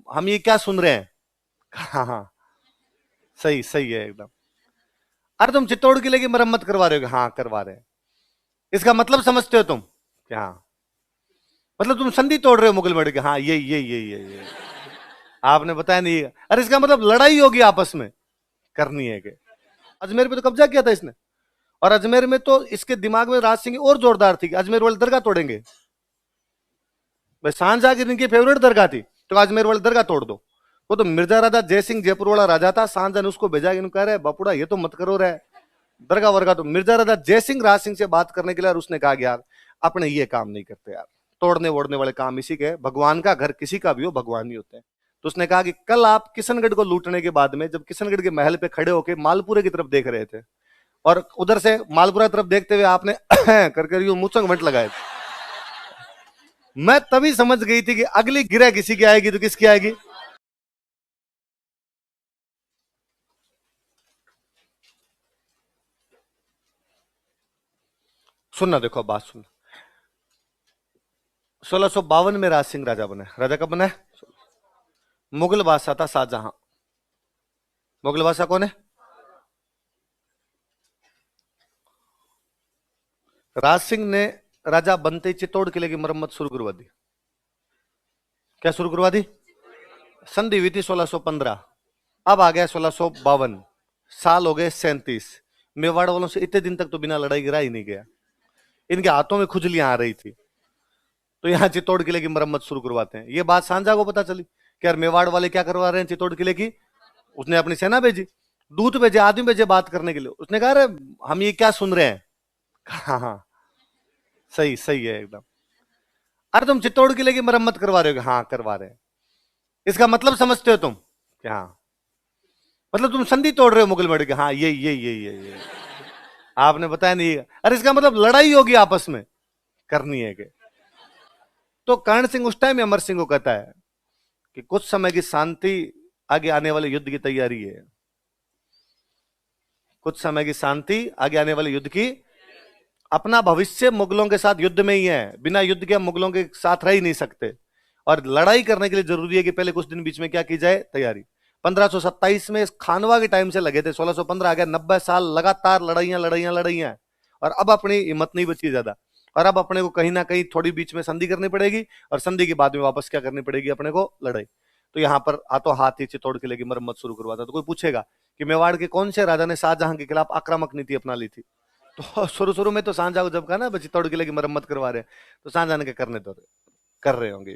हम ये क्या सुन रहे हैं? हाँ हाँ, सही सही है एकदम। अरे तुम चित्तौड़ किले की मरम्मत करवा रहे हो? हाँ करवा रहे हैं। इसका मतलब समझते हो तुम? क्या? मतलब तुम संधि तोड़ रहे हो मुगलमणि के? हाँ ये आपने बताया नहीं। अरे इसका मतलब लड़ाई होगी आपस में, करनी है कि अजमेर पे तो कब्जा किया था इसने। और अजमेर में तो इसके दिमाग में राज सिंह और जोरदार थी कि अजमेर वाली दरगाह तोड़ेंगे। भाई शाहजहां की इनकी फेवरेट दरगाह थी, तो अजमेर वाली दरगाह तोड़ दो। वो तो मिर्जा राजा जय सिंह जयपुर वाला राजा था, शाहजहां ने उसको भेजा, इनको कह रहे बापुड़ा ये तो मत करो रहे दरगाह वर्गा। तो मिर्जा राजा जय सिंह राज सिंह से बात करने के लिए, और उसने कहा कि यार अपने ये काम नहीं करते यार, तोड़ने वोड़ने वाले काम इसी के, भगवान का घर किसी का भी हो भगवान ही होते हैं। तो उसने कहा कि कल आप किशनगढ़ को लूटने के बाद में जब किशनगढ़ के महल पे खड़े होकर मालपुरे की तरफ देख रहे थे, और उधर से मालपुरा की तरफ देखते हुए आपने करके यूं मुंह मट लगाए थे, मैं तभी समझ गई थी कि अगली गिरह किसी की आएगी तो किसकी आएगी। सुनना, देखो बात सुनना। 1652 में राज सिंह राजा बना। राजा कब बना है? मुगल बादशाह था शाहजहां। मुगल बादशाह कौन है? राज सिंह ने राजा बनते ही चित्तौड़ किले की मरम्मत शुरू करवा दी। क्या शुरू करवा दी? संधि हुई थी 1615, अब आ गया 1652, साल हो गए 37। मेवाड़ वालों से इतने दिन तक तो बिना लड़ाई गिरा ही नहीं गया, इनके हाथों में खुजलियां आ रही थी। तो यहाँ चित्तौड़ किले की मरम्मत शुरू करवाते हैं। ये बात शाहजहां को पता चली कि यार मेवाड़ वाले क्या करवा रहे हैं चित्तौड़ किले की। उसने अपनी सेना भेजी, दूत भेजे, आदमी भेजे बात करने के लिए। उसने कहा अरे हम ये क्या सुन रहे हैं? हाँ हाँ, सही सही है एकदम। अरे तुम चित्तौड़ किले की मरम्मत करवा रहे हो? हाँ करवा रहे हैं। इसका मतलब समझते हो तुम? क्या? मतलब तुम संधि तोड़ रहे हो मुगलमणि के? हाँ ये आपने बताया नहीं। अरे इसका मतलब लड़ाई होगी आपस में, करनी है कि तो कर्ण सिंह उस टाइम अमर सिंह को कहता है कि कुछ समय की शांति आगे आने वाले युद्ध की तैयारी है। कुछ समय की शांति आगे आने वाले युद्ध की, अपना भविष्य मुगलों के साथ युद्ध में ही है, बिना युद्ध के हम मुगलों के साथ रह ही नहीं सकते। और लड़ाई करने के लिए जरूरी है कि पहले कुछ दिन बीच में क्या की जाए, तैयारी। 1527 में खानवा के टाइम से लगे थे, 1615 आ गया, 90 साल लगातार लड़ाइयां लड़ाइयां लड़ाइयां। और अब अपनी हिम्मत नहीं बची ज्यादा, और अब अपने को कहीं ना कहीं थोड़ी बीच में संधि करनी पड़ेगी, और संधि के बाद में वापस क्या करनी पड़ेगी अपने को, लड़ाई। तो यहाँ पर हाथों हाथ ही चित्तौड़ किले की मरम्मत शुरू करवाता। तो कोई पूछेगा कि मेवाड़ के कौन से राजा ने शाहजहां के खिलाफ आक्रामक नीति अपना ली थी? तो शुरू शुरू में तो शाहजहां को जब कहा ना चित्तौड़ किले की मरम्मत करवा रहे हैं, तो शाहजहां ने क्या करने दो, कर रहे होंगे।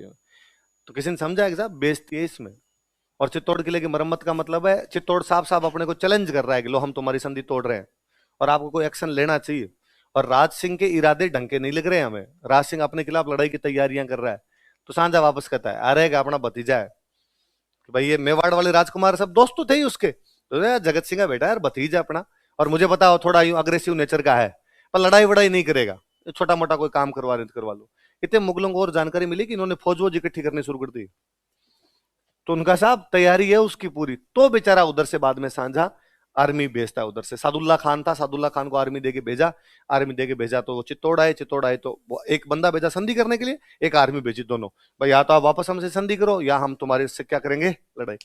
तो किसी ने समझा कि साहब बेइज्जती है इसमें। और चित्तौड़ किले की मरम्मत का मतलब है चित्तौड़ साहब साहब अपने को चैलेंज कर रहा है कि लो हम तुम्हारी संधि तोड़ रहे हैं, और आपको कोई एक्शन लेना चाहिए। और राज सिंह के इरादे ढंग के नहीं लग रहे हैं हमें, राज सिंह अपने खिलाफ लड़ाई की तैयारियां कर रहा है। तो शाहजहां वापस कहता है अरे अपना भतीजा है कि भाई ये मेवाड़ वाले राजकुमार सब दोस्त तो थे ही उसके, तो यार जगत सिंह का बेटा यार भतीजा अपना, और मुझे पता हो थोड़ा यूं अग्रेसिव नेचर का है, पर लड़ाई वड़ाई नहीं करेगा, छोटा मोटा कोई काम करवा रहे तो करवा लो। इतने मुगलों को और जानकारी मिली कि इन्होंने फौज वोज इकट्ठी करनी शुरू कर दी। तो उनका साहब तैयारी है उसकी पूरी। तो बेचारा उधर से बाद में सांझा आर्मी भेजता है, उधर से सादुल्ला खान था, सादुल्ला खान को आर्मी देके भेजा। आर्मी देके भेजा तो वो चित्तौड़ आए, चित्तौड़ आए तो वो एक बंदा भेजा संधि करने के लिए, एक आर्मी भेजी, दोनों भाई या तो आप वापस हमसे संधि करो या हम तुम्हारे से क्या करेंगे, लड़ाई।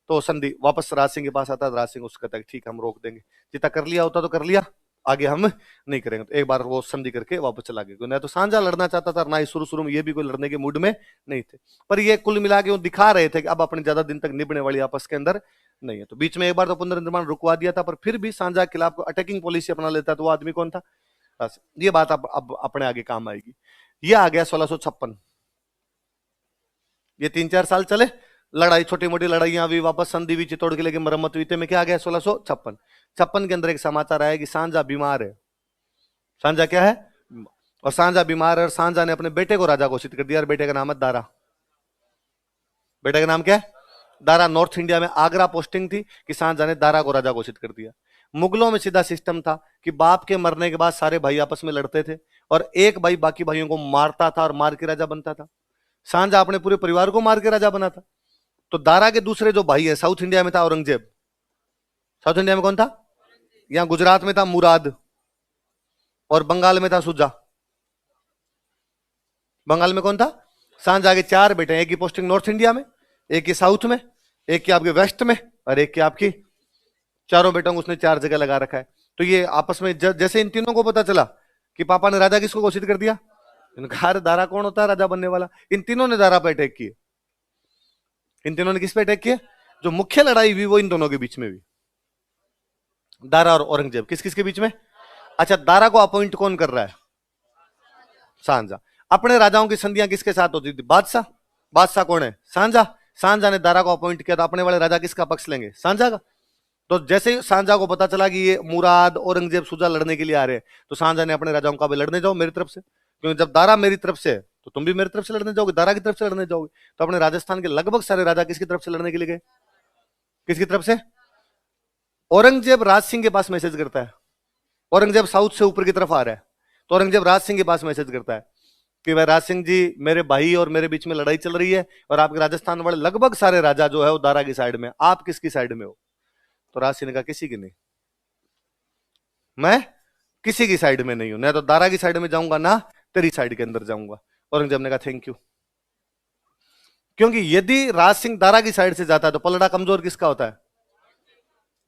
तो संधि वापस राज सिंह के पास आता है, राज सिंह उसको कहता है ठीक हम रोक देंगे, जितना कर लिया होता तो कर लिया, आगे हम नहीं करेंगे। तो एक बार वो संधि करके वापस चला गया, ना तो सांझा लड़ना चाहता था, ना ही शुरू शुरू में ये भी कोई लड़ने के मूड में नहीं थे। पर ये कुल मिला के वो दिखा रहे थे कि अब अपने ज्यादा दिन तक निभने वाली आपस के अंदर नहीं है। तो बीच में एक बार तो पुनर्निर्माण रुकवा दिया था, पर फिर भी सांझा के खिलाफ अटैकिंग पॉलिसी अपना लेता, तो वो आदमी कौन था? ये बात अब अपने आगे काम आएगी। ये आ गया 1656। ये 3-4 साल चले, लड़ाई छोटी मोटी लड़ाइयां भी, वापस संधि भी, चित्तौड़ किले की मरम्मत हुई, में क्या आ गया 1656। 56 के अंदर एक समाचार आया कि सांझा बीमार है। सांझा क्या है? और सांझा बीमार है, और सांझा ने अपने बेटे को राजा घोषित कर दिया, और बेटे का नाम है दारा। बेटे का नाम क्या है? दारा। नॉर्थ इंडिया में आगरा पोस्टिंग थी कि सांझा ने दारा को राजा घोषित कर दिया। मुगलों में सीधा सिस्टम था कि बाप के मरने के बाद सारे भाई आपस में लड़ते थे, और एक भाई बाकी भाइयों को मारता था और मार के राजा बनता था। सांझा अपने पूरे परिवार को मार के राजा बना था। तो दारा के दूसरे जो भाई है, साउथ इंडिया में था औरंगजेब। साउथ इंडिया में कौन था? यहां गुजरात में था मुराद, और बंगाल में था सुजा। बंगाल में कौन था? सांझा के 4 बेटे, एक की पोस्टिंग नॉर्थ इंडिया में, एक की साउथ में, एक की आपके वेस्ट में, और एक की आपकी, चारों बेटों को उसने 4 जगह लगा रखा है। तो ये आपस में जैसे इन तीनों को पता चला कि पापा ने राजा किसको घोषित कर दिया, इनका अरे दारा कौन होता है राजा बनने वाला, इन तीनों ने दारा पे अटैक किए। इन तीनों ने किस पे अटैक किया, जो मुख्य लड़ाई हुई वो इन दोनों के बीच में हुई, दारा और औरंगजेब। किस किस के बीच में? अच्छा, दारा को अपॉइंट कौन कर रहा है? शाहजहां। अपने राजाओं की संधियां किसके साथ होती थी? बादशाह। बादशाह कौन है? शाहजहां। शाहजहां ने दारा को अपॉइंट किया, तो अपने वाले राजा किसका पक्ष लेंगे? शाहजहां का। तो जैसे ही शाहजहां को पता चला कि ये मुराद औरंगजेब सुजा लड़ने के लिए आ रहे हैं, तो शाहजहां ने अपने राजाओं का भी लड़ने जाओ मेरी तरफ से, क्योंकि जब दारा मेरी तरफ से है तो तुम भी मेरी तरफ से लड़ने जाओगे, दारा की तरफ से लड़ने जाओगे। तो अपने राजस्थान के लगभग सारे राजा किसकी तरफ से लड़ने के लिए गए? किसकी तरफ से? औरंगजेब राज सिंह के पास मैसेज करता है, औरंगजेब साउथ से ऊपर की तरफ आ रहा है, तो औरंगजेब राज सिंह के पास मैसेज करता है कि भाई राज सिंह जी, मेरे भाई और मेरे बीच में लड़ाई चल रही है, और आपके राजस्थान वाले लगभग सारे राजा जो है वो दारा की साइड में, आप किसकी साइड में हो? तो राज सिंह ने कहा किसी की नहीं, मैं किसी की साइड में नहीं हूं, ना तो दारा की साइड में जाऊंगा ना तेरी साइड के अंदर जाऊंगा। औरंगजेब ने कहा थैंक यू, क्योंकि यदि राज सिंह दारा की साइड से जाता है तो पलड़ा कमजोर किसका होता है?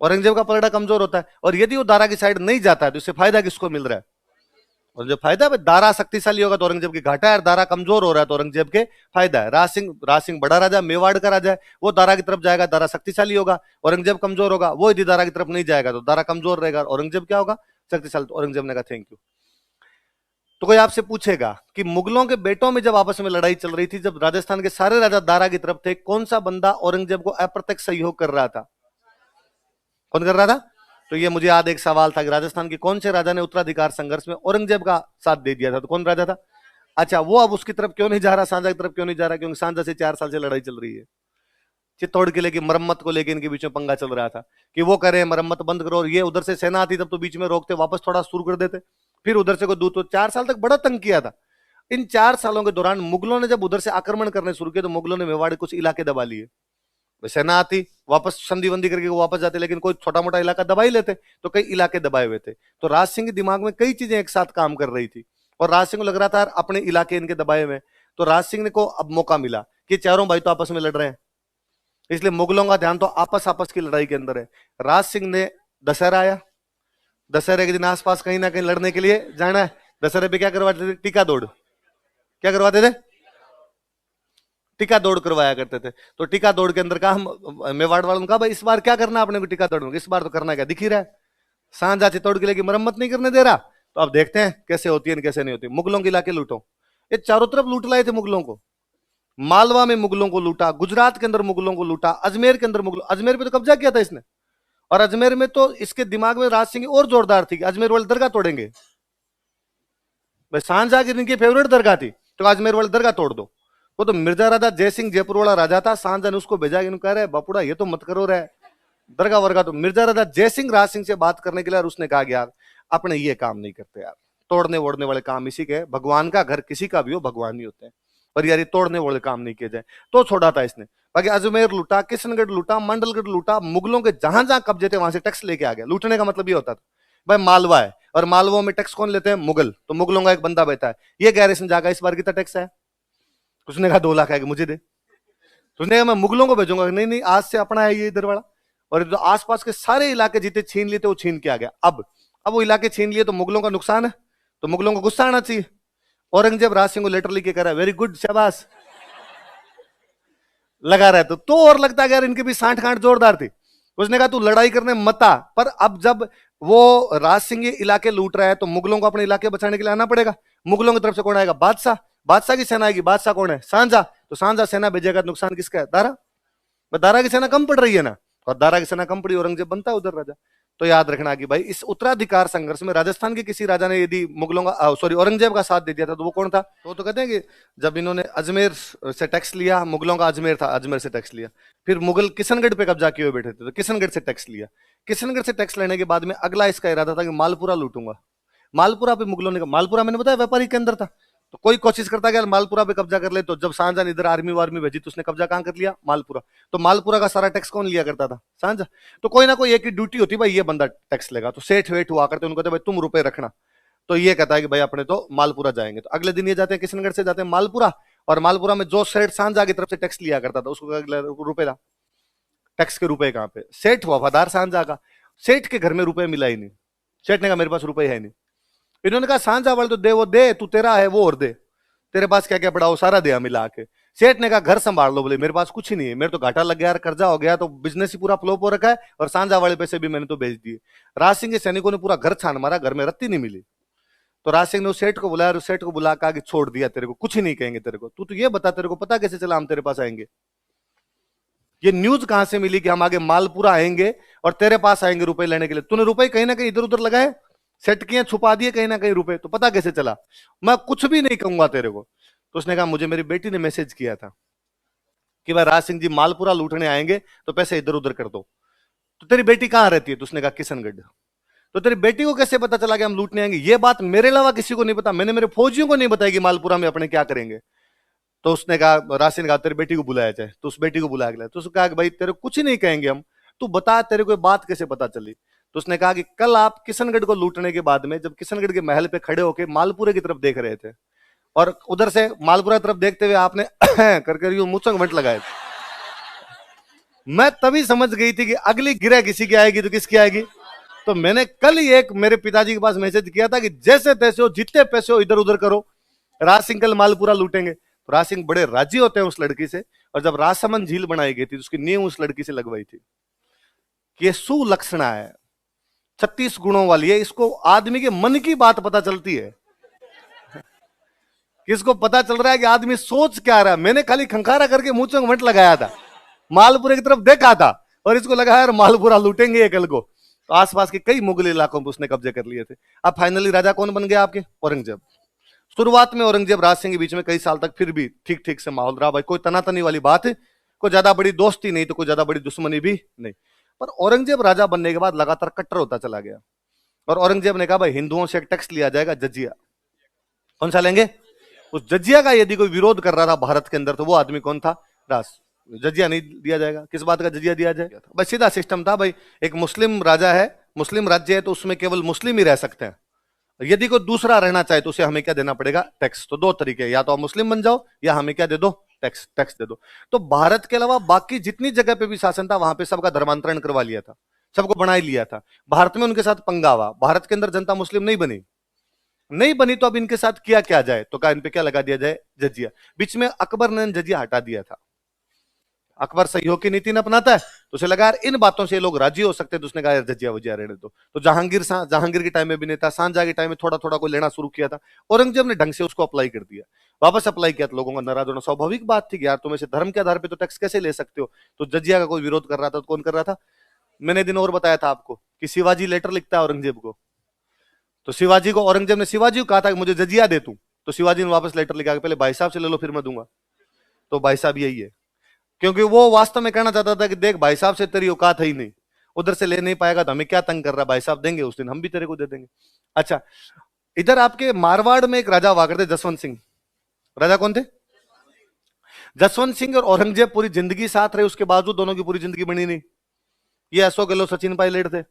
औरंगजेब का पलड़ा कमजोर होता है। और यदि वो दारा की साइड नहीं जाता है तो इससे फायदा किसको मिल रहा है? और जो फायदा है, दारा शक्तिशाली होगा तो औरंगजेब की घाटा है, और दारा कमजोर हो रहा है तो औरंगजेब के फायदा है। राज सिंह बड़ा राजा, मेवाड़ का राजा है, वो दारा की तरफ जाएगा, दारा शक्तिशाली होगा, औरंगजेब कमजोर होगा। वो यदि दारा की तरफ नहीं जाएगा तो दारा कमजोर रहेगा, औरंगजेब क्या होगा? शक्तिशाली। तो औरंगजेब ने कहा थैंक यू। तो कोई आपसे पूछेगा कि मुगलों के बेटों में जब आपस में लड़ाई चल रही थी, जब राजस्थान के सारे राजा दारा की तरफ थे, कौन सा बंदा औरंगजेब को अप्रत्यक्ष सहयोग कर रहा था? कौन कर रहा था? तो ये मुझे याद एक सवाल था कि राजस्थान के कौन से राजा ने उत्तराधिकार संघर्ष में औरंगजेब का साथ दे दिया था? तो कौन राजा था? अच्छा, वो अब उसकी तरफ क्यों नहीं जा रहा, शाहजहां की तरफ क्यों नहीं जा रहा? क्योंकि शाहजहां से 4 साल से लड़ाई चल रही है, चित्तौड़ किले की मरम्मत को लेकर इनके बीच में पंगा चल रहा था कि वो करें मरम्मत बंद करो, और ये उधर से सेना आती तब तो बीच में रोकते, वापस थोड़ा शुरू कर देते, फिर उधर से कोई दूत। तो 4 साल तक बड़ा तंग किया था। इन 4 सालों के दौरान मुगलों ने जब उधर से आक्रमण करने शुरू किए तो मुगलों ने मेवाड़ के कुछ इलाके दबा लिए, सेना आती वापस संधि बंदी करके वो वापस जाते, लेकिन कोई छोटा मोटा इलाका दबा ही लेते, तो कई इलाके दबाए हुए थे। तो राज सिंह के दिमाग में कई चीजें एक साथ काम कर रही थी, और राज सिंह को लग रहा था अपने इलाके इनके दबाए हुए। तो राज सिंह ने को अब मौका मिला कि चारों भाई तो आपस में लड़ रहे हैं, इसलिए मुगलों का ध्यान तो आपस की लड़ाई के अंदर है। राज सिंह ने दशहरा आया, दशहरे के दिन आसपास कहीं ना कहीं लड़ने के लिए जाना है। दशहरे पे क्या करवाते थे? टीका दौड़। क्या करवाते थे? टीका दौड़ करवाया करते थे। तो टीका दौड़ के अंदर कहा, मेवाड़ वालों ने कहा भाई इस बार क्या करना आपने को टीका दौड़ में? इस बार तो करना क्या दिख ही रहा है, सांझा चित्तौड़ किले की मरम्मत नहीं करने दे रहा, तो अब देखते हैं कैसे होती है कैसे नहीं होती। मुगलों के इलाके लूटो, ये चारों तरफ लूट लाए थे मुगलों को। मालवा में मुगलों को लूटा, गुजरात के अंदर मुगलों को लूटा, अजमेर के अंदर मुगलों, अजमेर पे तो कब्जा किया था इसने। और अजमेर में तो इसके दिमाग में राज सिंह और जोरदार थी कि अजमेर वाले दरगाह तोड़ेंगे। भाई सांझा की इनकी फेवरेट दरगाह थी, तो अजमेर वाले दरगाह तोड़ दो। वो तो मिर्जा राजा जयसिंह जयपुर वाला राजा था, सांझा ने उसको भेजा, कह रहे बापुड़ा ये तो मत करो रहे दरगाह वर्गा। तो मिर्जा राजा जयसिंह राज सिंह से बात करने के लिए, और उसने कहा कि यार अपने ये काम नहीं करते यार, तोड़ने वोड़ने वाले काम इसी के, भगवान का घर किसी का भी हो भगवान ही होते हैं, पर यार ये तोड़ने वाले काम नहीं किए जाए। तो छोड़ा था इसने। बाकी अजमेर लूटा, किशनगढ़ लूटा, मंडलगढ़ लूटा, मुगलों के जहां जहां कब्जे थे वहां से टैक्स लेके आ गया। लूटने का मतलब ये होता था भाई मालवा है, और मालवा में टैक्स कौन लेते हैं? मुगल। तो मुगलों का एक बंदा बैठा है, ये गैरिसन जागा इस बार कितना टैक्स है? उसने कहा 2 लाख है, मुझे दे। तो उसने कहा मैं मुगलों को भेजूंगा। नहीं नहीं, आज से अपना है ये इधर वाला। और जो आसपास के सारे इलाके जीते छीन लिए थे वो छीन के आ गया। अब वो इलाके छीन लिए तो मुगलों का नुकसान है, तो मुगलों को गुस्सा आना चाहिए। औरंगजेब राज सिंह को लेटर लिख के कह रहा है वेरी गुड, शाबाश लगा रहा है। तो और लगता है यार इनके भी सांठ गांठ जोरदार थी। उसने कहा तू लड़ाई करने मत आ, पर अब जब वो राज सिंह ये इलाके लूट रहा है तो मुगलों को अपने इलाके बचाने के लिए आना पड़ेगा। मुगलों की तरफ से कौन आएगा? बादशाह। बादशाह की सेना आएगी। बादशाह कौन है? शाहजहां। तो शाहजहां सेना भेजेगा, नुकसान किसका है? दारा। दारा की सेना कम पड़ रही है ना, और दारा की सेना कम पड़ी, औरंगजेब बनता है उधर राजा। तो याद रखना कि भाई इस उत्तराधिकार संघर्ष में राजस्थान के किसी राजा ने यदि मुगलों का सॉरी औरंगजेब का साथ दे दिया था तो वो कौन था? तो कहते हैं कि जब इन्होंने अजमेर से टैक्स लिया, मुगलों का अजमेर था, अजमेर से टैक्स लिया, फिर मुगल किशनगढ़ पे कब्जा किए हुए बैठे थे तो किशनगढ़ से टैक्स लिया। किशनगढ़ से टैक्स लेने के बाद में अगला इसका इरादा था कि मालपुरा लूटूंगा। मालपुरा पे मुगलों ने, मालपुरा मैंने बताया व्यापारी के अंदर था, तो कोई कोशिश करता कि मालपुरा पे कब्जा कर ले। तो जब शाहजहां इधर आर्मी वार्मी भेजी तो उसने कब्जा कहां कर लिया? मालपुरा। तो मालपुरा का सारा टैक्स कौन लिया करता था? शाहजहां। तो कोई ना कोई एक ही ड्यूटी होती भाई, ये बंदा टैक्स लेगा। तो सेठ वेठ हुआ करते, उनको कहते भाई तुम रुपए रखना। तो ये कहता है कि भाई अपने तो मालपुरा जाएंगे। तो अगले दिन ये जाते हैं किशनगढ़ से जाते हैं मालपुरा, और मालपुरा में जो सेठ सांझा की तरफ से टैक्स लिया करता था उसको रुपए ला, टैक्स के रुपए कहां पे? सेठ वफादार सांझा का, सेठ के घर में रुपए मिला ही नहीं। सेठ ने कहा मेरे पास रुपए है नहीं। इन्होंने कहा सांझा वाले तो दे, वो दे, तू तेरा है वो और दे, तेरे पास क्या क्या पड़ा वो सारा दिया मिला के। सेठ ने कहा घर संभाल लो। बोले मेरे पास कुछ ही नहीं है, मेरे तो घाटा लग गया यार, कर्जा हो गया, तो बिजनेस ही पूरा फ्लॉप हो रखा है और सांझा वाले पैसे भी मैंने तो भेज दिए। राज सिंह के सैनिकों ने पूरा घर छान मारा, घर में रत्ती नहीं मिली। तो राज सिंह ने उस सेठ को बुलाया और उस सेठ को बुला कहा कि छोड़ दिया, तेरे को कुछ ही नहीं कहेंगे तेरे को, तू तो ये बता तेरे को पता कैसे चला हम तेरे पास आएंगे? ये न्यूज कहां से मिली कि हम आगे मालपुरा आएंगे और तेरे पास आएंगे रुपए लेने के लिए? तूने रुपए कहीं ना कहीं इधर उधर लगाए, सेट किए, छुपा दिए कहीं ना कहीं रुपए, तो पता कैसे चला? मैं कुछ भी नहीं कहूंगा तेरे को। तो उसने कहा मुझे मेरी बेटी ने मैसेज किया था कि भाई राज सिंह जी मालपुरा लूटने आएंगे तो पैसे इधर उधर कर दो। तो तेरी बेटी कहां रहती है? तो उसने कहा किशनगढ़। तो तेरी बेटी को कैसे पता चला कि हम लूटने आएंगे? ये बात मेरे अलावा किसी को नहीं पता, मैंने मेरे फौजियों को नहीं बताया कि मालपुरा में अपने क्या करेंगे। तो उसने कहा, राज सिंह ने कहा तेरी बेटी को बुलाया जाए। तो उस बेटी को बुलाया गया। तो उसने कहा कि भाई तेरे कुछ ही नहीं कहेंगे हम, तू बता तेरे को बात कैसे पता चली? तो उसने कहा कि कल आप किशनगढ़ को लूटने के बाद में जब किशनगढ़ के महल पे खड़े होकर मालपुरे की तरफ देख रहे थे और उधर से मालपुरा की तरफ देखते हुए आपने करके यूं मुचंग वंट लगाए, मैं तभी समझ गई थी कि अगली गिरह किसी की आएगी तो किसकी आएगी। तो मैंने कल ही एक मेरे पिताजी के पास मैसेज किया था कि जैसे तैसे हो, जितने पैसे हो इधर उधर करो, राज सिंह कल मालपुरा लूटेंगे। तो राज सिंह बड़े राजी होते हैं उस लड़की से। और जब राजसमंद झील बनाई गई थी तो उसकी नींव उस लड़की से लगवाई थी कि ये सुलक्षणा है, 36 गुणों वाली है, इसको आदमी के मन की बात पता चलती है, किसको पता चल रहा है कि आदमी सोच क्या रहा है। मैंने खाली खंखारा करके मुंह चंग लगाया था, मालपुरे की तरफ देखा था और इसको लगा यार मालपुरा लूटेंगे ये कल को। तो आसपास के कई मुगल इलाकों में उसने कब्जे कर लिए थे। अब फाइनली राजा कौन बन गया आपके? औरंगजेब। शुरुआत में औरंगजेब राज सिंह के बीच में कई साल तक फिर भी ठीक ठीक से माहौल रहा, भाई कोई तनातनी वाली बात है, कोई ज्यादा बड़ी दोस्ती नहीं तो कोई ज्यादा बड़ी दुश्मनी भी नहीं। पर औरंगजेब राजा बनने के बाद लगातार कट्टर होता चला गया और औरंगजेब ने कहा भाई हिंदुओं से एक टैक्स लिया जाएगा, जजिया। कौन सा लेंगे? उस जजिया का यदि कोई विरोध कर रहा था भारत के अंदर तो वो आदमी कौन था? राज। जजिया नहीं दिया जाएगा। किस बात का जजिया दिया जाएगा? बस सीधा सिस्टम था भाई, एक मुस्लिम राजा है, मुस्लिम राज्य है तो उसमें केवल मुस्लिम ही रह सकते हैं, यदि कोई दूसरा रहना चाहे तो उसे हमें क्या देना पड़ेगा? टैक्स। तो दो तरीके, या तो आप मुस्लिम बन जाओ या हमें क्या दे दो? टैक्स। टैक्स दे दो। तो भारत के अलावा बाकी जितनी जगह पे भी शासन था वहां पे सबका धर्मांतरण करवा लिया था, सबको बना ही लिया था। भारत में उनके साथ पंगा हुआ, भारत के अंदर जनता मुस्लिम नहीं बनी, नहीं बनी तो अब इनके साथ किया क्या जाए? तो कहा इन पे क्या लगा दिया जाए? जजिया। बीच में अकबर ने जजिया हटा दिया था। अकबर सहयोग की नीति न अपनाता है तो उसे लगा यार इन बातों से लोग राजी हो सकते, तो उसने कहा यार जजिया वजिया रहने दो। तो जहांगीर के टाइम में भी नहीं था, सांझा के टाइम में थोड़ा थोड़ा कोई लेना शुरू किया था, औरंगजेब ने ढंग से उसको अप्लाई कर दिया, वापस अप्लाई किया तो लोगों का नाराज होना स्वाभाविक बात थी कि यार तुम ऐसे धर्म के आधार पर तो टैक्स कैसे ले सकते हो। तो जजिया का कोई विरोध कर रहा था तो कौन कर रहा था? मैंने दिन और बताया था आपको कि शिवाजी लेटर लिखता है औरंगजेब को, तो शिवाजी को औरंगजेब ने शिवाजी को कहा था कि मुझे जजिया दे तू, तो शिवाजी ने वापस लेटर लिखा पहले भाई साहब से ले लो फिर मैं दूंगा। तो भाई साहब यही है, क्योंकि वो वास्तव में कहना चाहता था कि देख भाई साहब से तेरी औकात है ही नहीं, उधर से ले नहीं पाएगा तो हमें क्या तंग कर रहा है, भाई साहब देंगे उस दिन हम भी तेरे को दे देंगे। अच्छा, इधर आपके मारवाड़ में एक राजा हुआ करते जसवंत सिंह। राजा कौन थे? जसवंत सिंह और औरंगजेब पूरी जिंदगी साथ रहे, उसके बावजूद दोनों की पूरी जिंदगी बनी नहीं। ये अशोक गहलोत सचिन पायलट थे,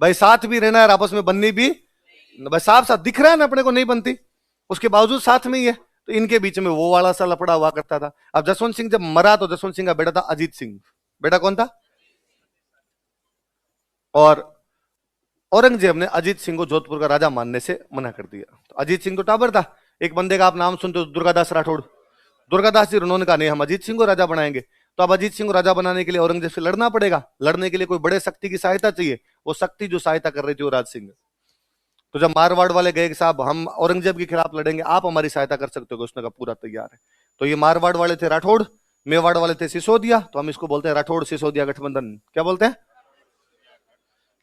भाई साथ भी रहना है आपस में बननी भी, भाई साफ साथ दिख रहा है ना अपने को नहीं बनती, उसके बावजूद साथ में ही है। तो इनके बीच में वो वाला सा लफड़ा हुआ करता था। अब जसवंत सिंह जब मरा तो जसवंत सिंह का बेटा था अजीत सिंह। बेटा कौन था? और औरंगजेब ने अजीत सिंह को जोधपुर का राजा मानने से मना कर दिया। तो अजीत सिंह तो टाबर था। एक बंदे का आप नाम सुनते हो, दुर्गादास राठौड़। दुर्गादास जी, उन्होंने कहा नहीं हम अजीत सिंह को राजा बनाएंगे। तो अब अजीत सिंह को राजा बनाने के लिए औरंगजेब से लड़ना पड़ेगा, लड़ने के लिए कोई बड़े शक्ति की सहायता चाहिए। वो शक्ति जो सहायता कर रही थी वो राज सिंह। तो जब मारवाड़ वाले गए कि साहब हम औरंगजेब के खिलाफ लड़ेंगे, आप हमारी सहायता कर सकते हो? उसने कहा पूरा तैयार है। तो ये मारवाड़ वाले थे राठौड़, मेवाड़ वाले थे सिसोदिया, तो हम इसको बोलते हैं राठौड़ सिसोदिया गठबंधन। क्या बोलते हैं?